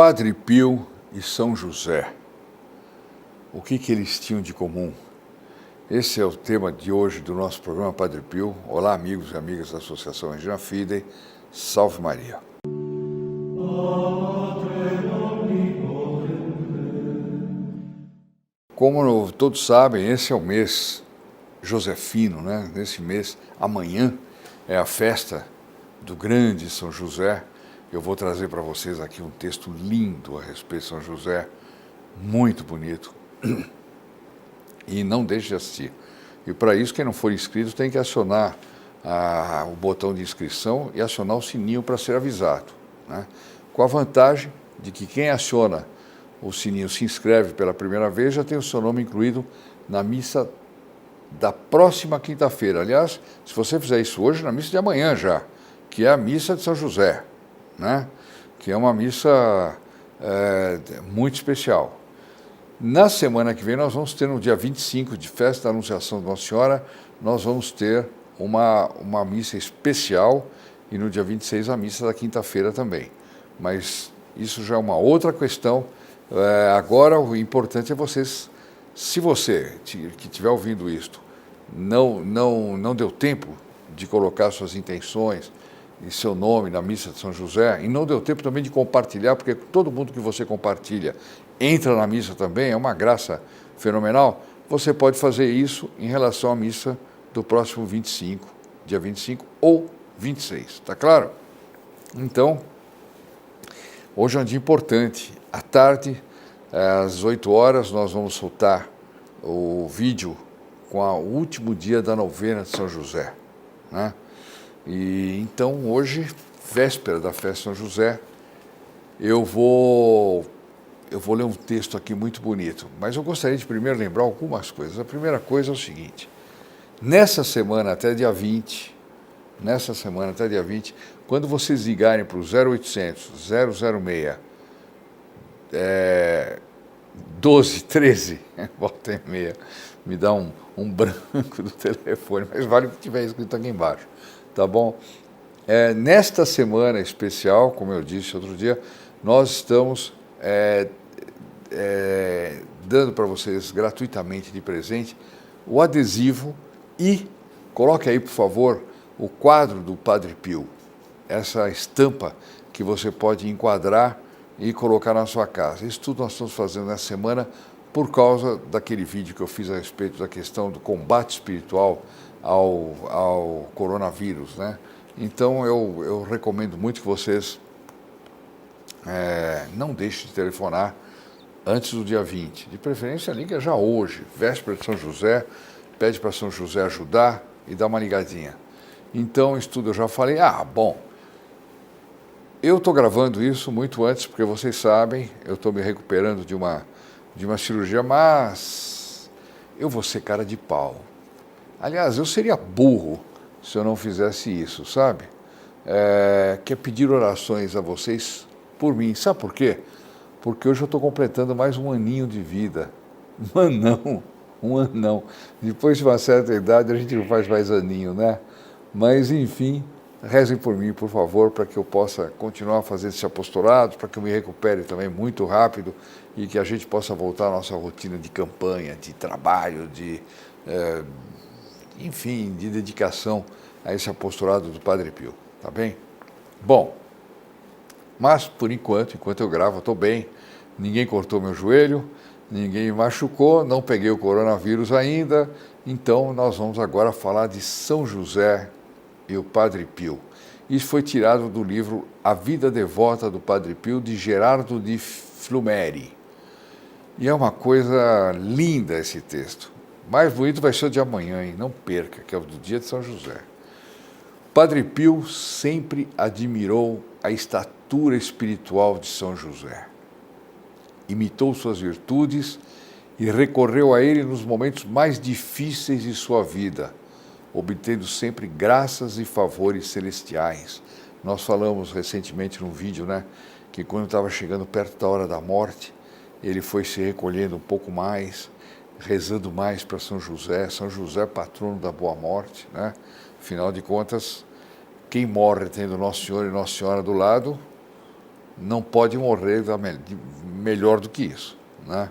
Padre Pio e São José. O que eles tinham de comum? Esse é o tema de hoje do nosso programa Padre Pio. Olá, amigos e amigas da Associação Regina Fidei. Salve Maria. Como todos sabem, esse é o mês josefino, né? Nesse mês, amanhã, é a festa do grande São José. Eu vou trazer para vocês aqui um texto lindo a respeito de São José, muito bonito. E não deixe de assistir. E para isso, quem não for inscrito tem que acionar o botão de inscrição e acionar o sininho para ser avisado, né? Com a vantagem de que quem aciona o sininho, se inscreve pela primeira vez, já tem o seu nome incluído na missa da próxima quinta-feira. Aliás, se você fizer isso hoje, na missa de amanhã já, que é a missa de São José, né? Que é uma missa muito especial. Na semana que vem, nós vamos ter, no dia 25, de festa da Anunciação de Nossa Senhora, nós vamos ter uma missa especial, e no dia 26 a missa da quinta-feira também. Mas isso já é uma outra questão. Agora, o importante é vocês, se você que estiver ouvindo isto, não deu tempo de colocar suas intenções e seu nome na missa de São José, e não deu tempo também de compartilhar, porque todo mundo que você compartilha entra na missa também, é uma graça fenomenal. Você pode fazer isso em relação à missa do próximo 25, dia 25 ou 26, tá claro? Então, hoje é um dia importante. À tarde, às 8 horas, nós vamos soltar o vídeo com o último dia da novena de São José, né? E então, hoje, véspera da festa de São José, eu vou ler um texto aqui muito bonito, mas eu gostaria de primeiro lembrar algumas coisas. A primeira coisa é o seguinte: nessa semana até dia 20, quando vocês ligarem para o 0800 006 1213, volta e meia, me dá um branco do telefone, mas vale o que tiver escrito aqui embaixo, tá bom? Nesta semana especial, como eu disse outro dia, nós estamos dando para vocês gratuitamente de presente o adesivo e coloque aí, por favor, o quadro do Padre Pio, essa estampa que você pode enquadrar e colocar na sua casa. Isso tudo nós estamos fazendo nessa semana por causa daquele vídeo que eu fiz a respeito da questão do combate espiritual ao coronavírus, né? Então eu recomendo muito que vocês não deixem de telefonar antes do dia 20. De preferência, liga já hoje, véspera de São José, pede para São José ajudar e dá uma ligadinha. Então, isso tudo eu já falei. Bom, eu estou gravando isso muito antes, porque vocês sabem, eu estou me recuperando de uma cirurgia, mas eu vou ser cara de pau. Aliás, eu seria burro se eu não fizesse isso, sabe? Quer pedir orações a vocês por mim. Sabe por quê? Porque hoje eu estou completando mais um aninho de vida. Um anão. Depois de uma certa idade, a gente não faz mais aninho, né? Mas, enfim, rezem por mim, por favor, para que eu possa continuar a fazer esse apostolado, para que eu me recupere também muito rápido e que a gente possa voltar à nossa rotina de campanha, de trabalho, enfim, de dedicação a esse apostolado do Padre Pio, tá bem? Bom, mas, por enquanto eu gravo, eu estou bem, ninguém cortou meu joelho, ninguém me machucou, não peguei o coronavírus ainda, então nós vamos agora falar de São José e o Padre Pio. Isso foi tirado do livro A Vida Devota do Padre Pio, de Gerardo de Flumeri. E é uma coisa linda esse texto. Mais bonito vai ser o de amanhã, hein? Não perca, que é o do dia de São José. Padre Pio sempre admirou a estatura espiritual de São José. Imitou suas virtudes e recorreu a ele nos momentos mais difíceis de sua vida, obtendo sempre graças e favores celestiais. Nós falamos recentemente num vídeo, né, que quando estava chegando perto da hora da morte, ele foi se recolhendo um pouco mais, rezando mais para São José, patrono da boa morte, né? Afinal de contas, quem morre tendo Nosso Senhor e Nossa Senhora do lado, não pode morrer melhor do que isso, né?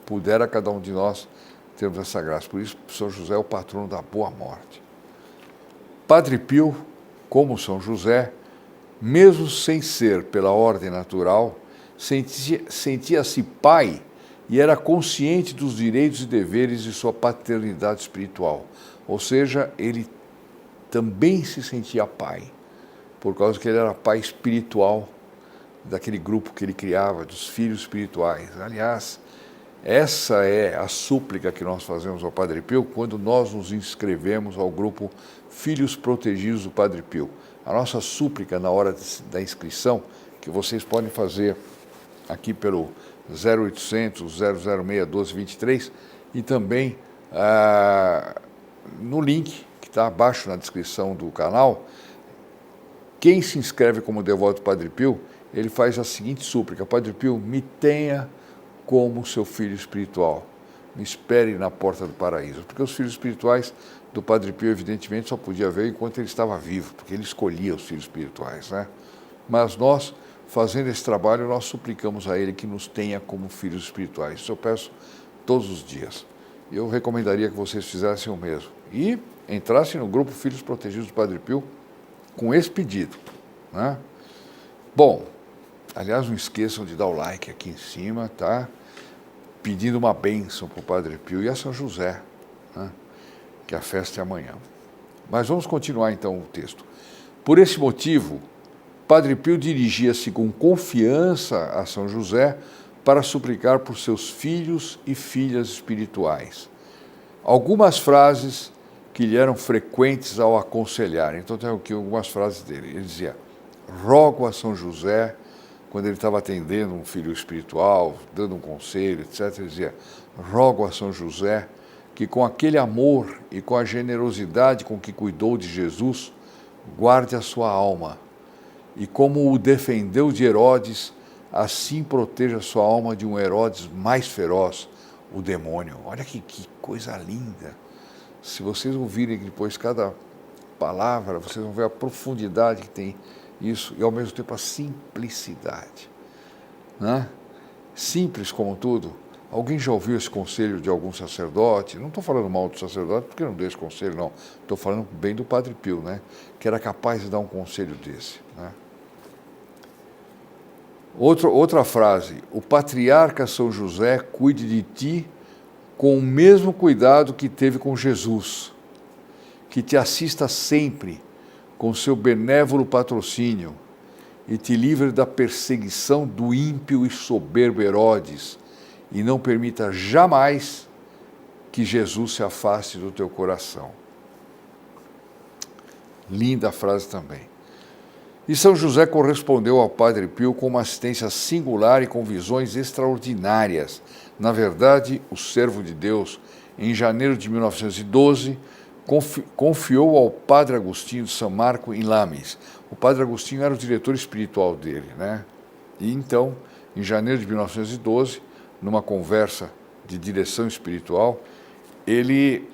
Pudera cada um de nós termos essa graça. Por isso, São José é o patrono da boa morte. Padre Pio, como São José, mesmo sem ser pela ordem natural, sentia-se pai e era consciente dos direitos e deveres de sua paternidade espiritual. Ou seja, ele também se sentia pai, por causa que ele era pai espiritual daquele grupo que ele criava, dos filhos espirituais. Aliás, essa é a súplica que nós fazemos ao Padre Pio quando nós nos inscrevemos ao grupo Filhos Protegidos do Padre Pio. A nossa súplica na hora da inscrição, que vocês podem fazer aqui pelo 0800 006 1223 e também no link que está abaixo na descrição do canal. Quem se inscreve como devoto do Padre Pio, ele faz a seguinte súplica: Padre Pio, me tenha como seu filho espiritual, me espere na porta do paraíso. Porque os filhos espirituais do Padre Pio, evidentemente, só podia ver enquanto ele estava vivo, porque ele escolhia os filhos espirituais, né? Mas nós, fazendo esse trabalho, nós suplicamos a ele que nos tenha como filhos espirituais. Isso eu peço todos os dias. Eu recomendaria que vocês fizessem o mesmo e entrassem no grupo Filhos Protegidos do Padre Pio com esse pedido, né? Bom, aliás, não esqueçam de dar o like aqui em cima, tá? Pedindo uma bênção para o Padre Pio e a São José, né? Que a festa é amanhã. Mas vamos continuar então o texto. Por esse motivo, Padre Pio dirigia-se com confiança a São José para suplicar por seus filhos e filhas espirituais. Algumas frases que lhe eram frequentes ao aconselhar. Então tem aqui algumas frases dele. Ele dizia: rogo a São José, quando ele estava atendendo um filho espiritual, dando um conselho, etc., ele dizia: rogo a São José que com aquele amor e com a generosidade com que cuidou de Jesus, guarde a sua alma, e como o defendeu de Herodes, assim proteja a sua alma de um Herodes mais feroz, o demônio. Olha que coisa linda. Se vocês ouvirem depois cada palavra, vocês vão ver a profundidade que tem isso e ao mesmo tempo a simplicidade, né? Simples como tudo. Alguém já ouviu esse conselho de algum sacerdote? Não estou falando mal do sacerdote porque eu não dei esse conselho, não. Estou falando bem do Padre Pio, né? Que era capaz de dar um conselho desse, né? Outra frase: o patriarca São José cuide de ti com o mesmo cuidado que teve com Jesus, que te assista sempre com seu benévolo patrocínio e te livre da perseguição do ímpio e soberbo Herodes, e não permita jamais que Jesus se afaste do teu coração. Linda frase também. E São José correspondeu ao Padre Pio com uma assistência singular e com visões extraordinárias. Na verdade, o servo de Deus, em janeiro de 1912, confiou ao Padre Agostinho de São Marco em Lames. O Padre Agostinho era o diretor espiritual dele, né? E então, em janeiro de 1912, numa conversa de direção espiritual, ele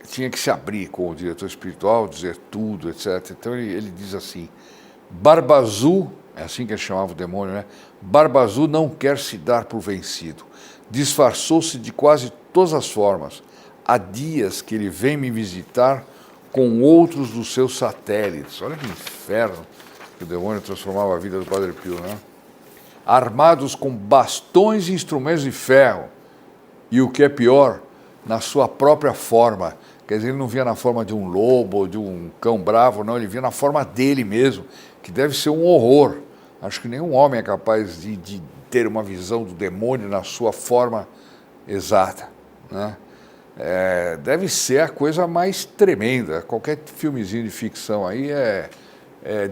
tinha que se abrir com o diretor espiritual, dizer tudo, etc. Então ele diz assim: Barba Azul, é assim que ele chamava o demônio, né? Barba Azul não quer se dar por vencido. Disfarçou-se de quase todas as formas. Há dias que ele vem me visitar com outros dos seus satélites. Olha que inferno que o demônio transformava a vida do Padre Pio, né? Armados com bastões e instrumentos de ferro. E o que é pior, na sua própria forma. Quer dizer, ele não via na forma de um lobo ou de um cão bravo, não, ele via na forma dele mesmo, que deve ser um horror. Acho que nenhum homem é capaz de ter uma visão do demônio na sua forma exata, né? Deve ser a coisa mais tremenda. Qualquer filmezinho de ficção aí é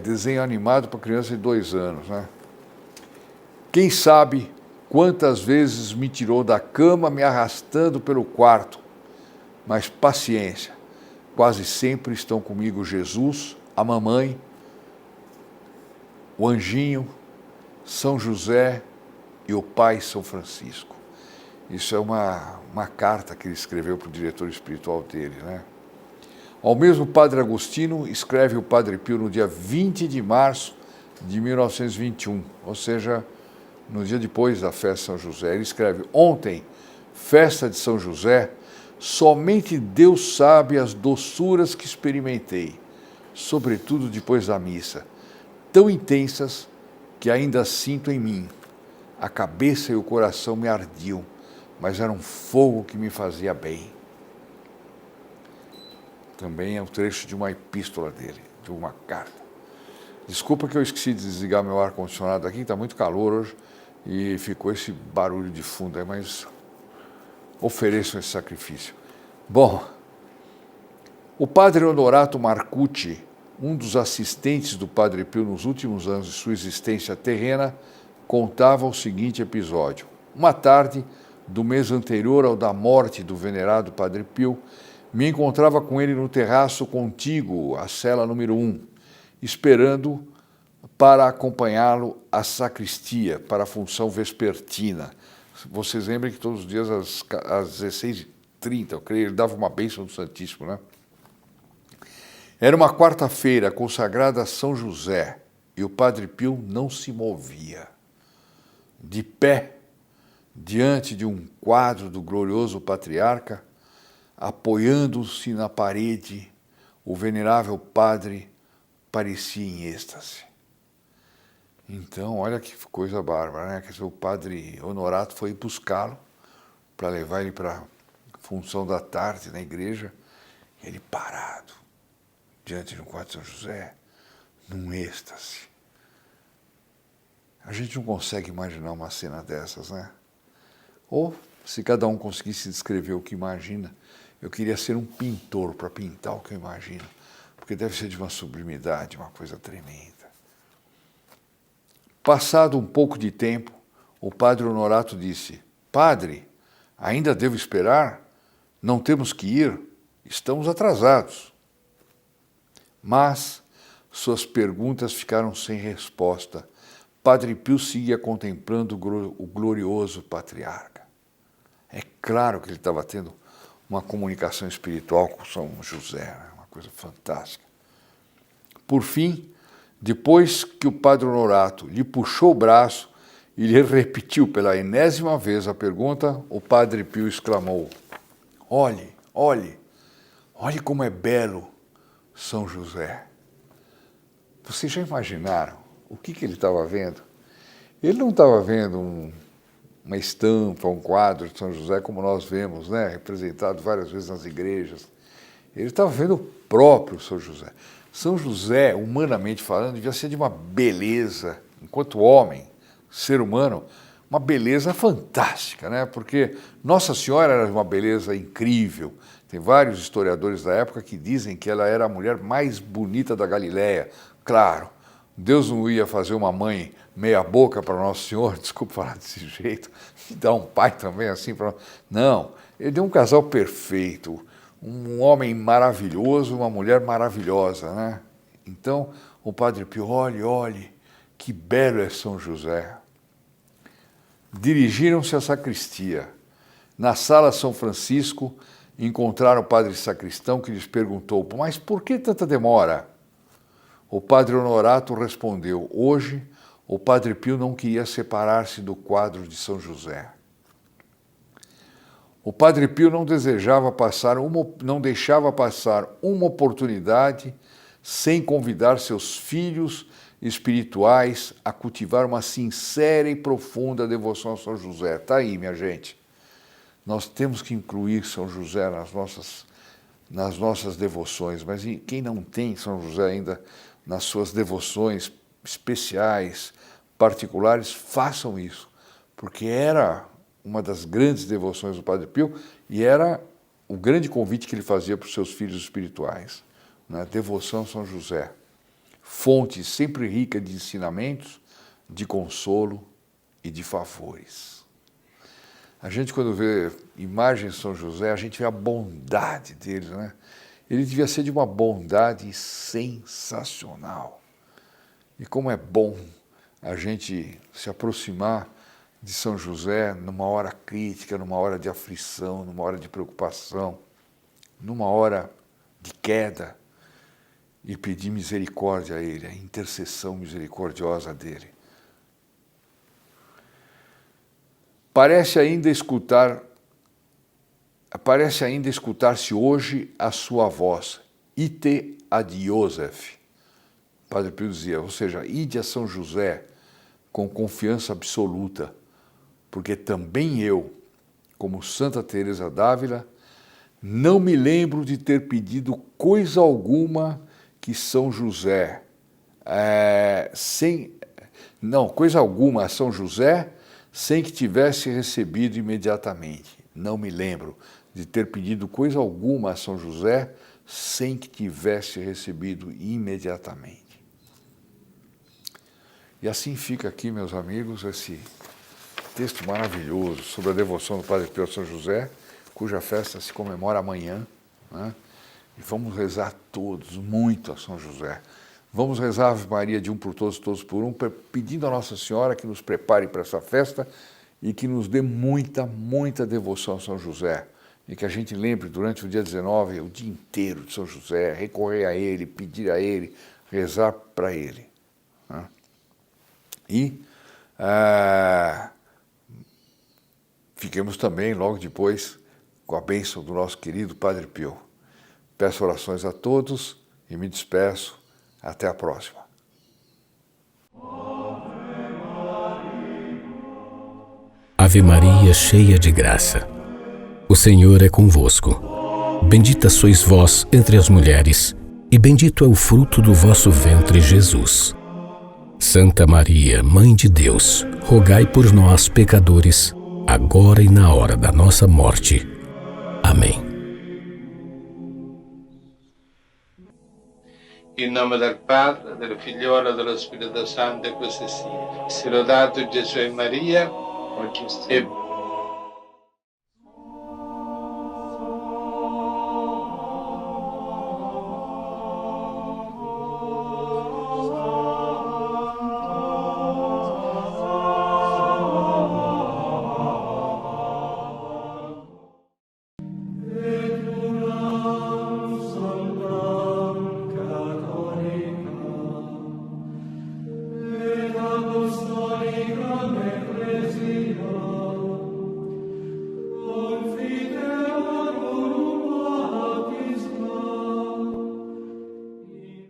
desenho animado para criança de 2 anos, né? Quem sabe quantas vezes me tirou da cama me arrastando pelo quarto, mas paciência, quase sempre estão comigo Jesus, a mamãe, o anjinho, São José e o pai São Francisco. Isso é uma carta que ele escreveu para o diretor espiritual dele, né? Ao mesmo Padre Agostinho, escreve o Padre Pio no dia 20 de março de 1921, ou seja, no dia depois da festa de São José. Ele escreve: ontem, festa de São José, somente Deus sabe as doçuras que experimentei, sobretudo depois da missa, tão intensas que ainda sinto em mim. A cabeça e o coração me ardiam, mas era um fogo que me fazia bem. Também é um trecho de uma epístola dele, de uma carta. Desculpa que eu esqueci de desligar meu ar-condicionado aqui, está muito calor hoje, e ficou esse barulho de fundo aí, mas ofereçam esse sacrifício. Bom, o padre Honorato Marcucci, um dos assistentes do Padre Pio nos últimos anos de sua existência terrena, contava o seguinte episódio. Uma tarde do mês anterior ao da morte do venerado Padre Pio, me encontrava com ele no terraço contíguo à cela número 1, esperando para acompanhá-lo à sacristia, para a função vespertina. Vocês lembram que todos os dias às 16h30, eu creio, ele dava uma bênção do Santíssimo, né? Era uma quarta-feira consagrada a São José e o Padre Pio não se movia. De pé, diante de um quadro do glorioso patriarca, apoiando-se na parede, o venerável padre parecia em êxtase. Então, olha que coisa bárbara, né? Quer dizer, o padre Honorato foi buscá-lo para levar ele para a função da tarde na igreja, e ele parado, diante de um quadro de São José, num êxtase. A gente não consegue imaginar uma cena dessas, né? Ou, se cada um conseguisse descrever o que imagina, eu queria ser um pintor para pintar o que eu imagino, porque deve ser de uma sublimidade, uma coisa tremenda. Passado um pouco de tempo, o padre Honorato disse: padre, ainda devo esperar? Não temos que ir? Estamos atrasados. Mas suas perguntas ficaram sem resposta. Padre Pio seguia contemplando o glorioso patriarca. É claro que ele estava tendo uma comunicação espiritual com São José, uma coisa fantástica. Por fim, depois que o padre Honorato lhe puxou o braço e lhe repetiu pela enésima vez a pergunta, o padre Pio exclamou: olhe, olhe, olhe como é belo São José. Vocês já imaginaram o que ele estava vendo? Ele não estava vendo uma estampa, um quadro de São José como nós vemos, né, representado várias vezes nas igrejas. Ele estava vendo o próprio São José. São José, humanamente falando, devia ser de uma beleza, enquanto homem, ser humano, uma beleza fantástica, né? Porque Nossa Senhora era uma beleza incrível. Tem vários historiadores da época que dizem que ela era a mulher mais bonita da Galileia. Claro, Deus não ia fazer uma mãe meia boca para Nosso Senhor, desculpa falar desse jeito, e dar um pai também assim para... Não, ele deu um casal perfeito, um homem maravilhoso, uma mulher maravilhosa, né? Então, o Padre Pio, olhe, olhe, que belo é São José. Dirigiram-se à sacristia. Na sala São Francisco, encontraram o padre sacristão que lhes perguntou: mas por que tanta demora? O padre Honorato respondeu: hoje o Padre Pio não queria separar-se do quadro de São José. O Padre Pio não deixava passar uma oportunidade sem convidar seus filhos espirituais a cultivar uma sincera e profunda devoção a São José. Está aí, minha gente. Nós temos que incluir São José nas nossas devoções, mas quem não tem São José ainda nas suas devoções especiais, particulares, façam isso, porque era uma das grandes devoções do Padre Pio e era o grande convite que ele fazia para os seus filhos espirituais, né? Devoção a São José, fonte sempre rica de ensinamentos, de consolo e de favores. A gente, quando vê imagens de São José, a gente vê a bondade dele, né? Ele devia ser de uma bondade sensacional. E como é bom a gente se aproximar de São José numa hora crítica, numa hora de aflição, numa hora de preocupação, numa hora de queda. e pedir misericórdia a Ele, a intercessão misericordiosa dEle. Parece ainda escutar-se hoje a sua voz, ite ad Iosef. Padre Pio dizia, ou seja, ide a São José com confiança absoluta, porque também eu, como Santa Teresa d'Ávila, não me lembro de ter pedido coisa alguma que São José, coisa alguma a São José, sem que tivesse recebido imediatamente. Não me lembro de ter pedido coisa alguma a São José, sem que tivesse recebido imediatamente. E assim fica aqui, meus amigos, esse texto maravilhoso sobre a devoção do Padre Pio a São José, cuja festa se comemora amanhã, né? E vamos rezar todos muito a São José. Vamos rezar a Ave Maria de um por todos, todos por um, pedindo a Nossa Senhora que nos prepare para essa festa e que nos dê muita, muita devoção a São José. E que a gente lembre durante o dia 19, o dia inteiro de São José, recorrer a Ele, pedir a Ele, rezar para Ele, né? E fiquemos também, logo depois, com a bênção do nosso querido Padre Pio. Peço orações a todos e me despeço. Até a próxima. Ave Maria, cheia de graça. O Senhor é convosco. Bendita sois vós entre as mulheres, e bendito é o fruto do vosso ventre, Jesus. Santa Maria, Mãe de Deus, rogai por nós, pecadores, agora e na hora da nossa morte. Amém. In nome del Padre, del Figliolo e dello Spirito Santo, e così sia. Sia lodato Gesù e Maria, oggi e